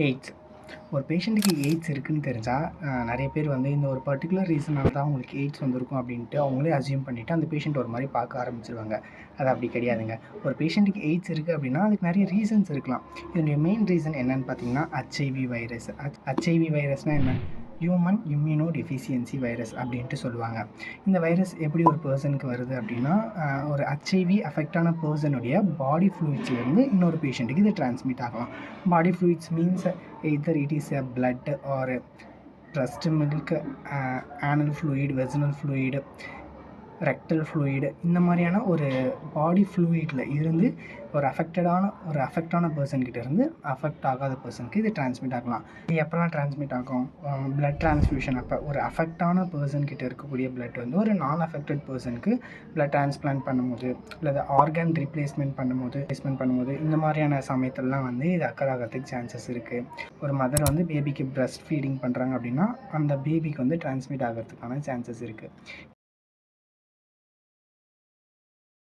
AIDS. ஒரு பேஷண்ட்டுக்கு AIDS இருக்குதுன்னு தெரிஞ்சால் நிறைய பேர் வந்து இந்த ஒரு பர்டிகுலர் ரீசனால தான் அவங்களுக்கு எய்ட்ஸ் வந்திருக்கும் அப்படின்ட்டு அவங்களே அசியூம் பண்ணிவிட்டு அந்த பேஷண்ட் ஒரு மாதிரி பார்க்க ஆரம்பிச்சிருவாங்க. அது அப்படி கிடையாதுங்க. ஒரு பேஷண்ட்டுக்கு எய்ட்ஸ் இருக்குது அப்படின்னா அதுக்கு நிறைய ரீசன்ஸ் இருக்கலாம். இதனுடைய மெயின் ரீசன் என்னன்னு பார்த்தீங்கன்னா ஹெச்ஐவி வைரஸ். ஹெச்ஐவி வைரஸ்னால் என்ன? ஹியூமன் இம்யூனோ டெஃபிஷியன்சி வைரஸ் அப்படின்ட்டு சொல்லுவாங்க. இந்த வைரஸ் எப்படி ஒரு பர்சனுக்கு வருது அப்படின்னா ஒரு ஹெச்ஐவி அஃபெக்டான பர்சனுடைய பாடி ஃப்ளூயிட்ஸ்லேருந்து இன்னொரு பேஷண்ட்டுக்கு இது டிரான்ஸ்மிட் ஆகலாம். Body fluids means either it is a blood or breast milk, anal fluid, vaginal fluid, rectal fluid, இந்த மாதிரியான ஒரு பாடி ஃப்ளூயிடில் இருந்து ஒரு அஃபெக்டான பர்சன்கிட்ட இருந்து அஃபெக்ட் ஆகாத பர்சனுக்கு இது டிரான்ஸ்மிட் ஆகலாம். இது எப்போல்லாம் டிரான்ஸ்மிட் ஆகும்? பிளட் டிரான்ஸ்ஃபியூஷன் அப்போ ஒரு அஃபெக்டான பர்சன்கிட்ட இருக்கக்கூடிய பிளட் வந்து ஒரு நான் அஃபெக்டட் பர்சனுக்கு பிளட் டிரான்ஸ்பிளான்ட் பண்ணும்போது அல்லது ஆர்கன் ரீப்ளேஸ்மெண்ட் பண்ணும்போது இந்த மாதிரியான சமயத்திலலாம் வந்து இது அக்கர் ஆகிறதுக்கு சான்சஸ் இருக்குது. ஒரு மதர் வந்து பேபிக்கு பிரஸ்ட் ஃபீடிங் பண்ணுறாங்க அப்படின்னா அந்த பேபிக்கு வந்து டிரான்ஸ்மிட் ஆகிறதுக்கான சான்சஸ் இருக்குது.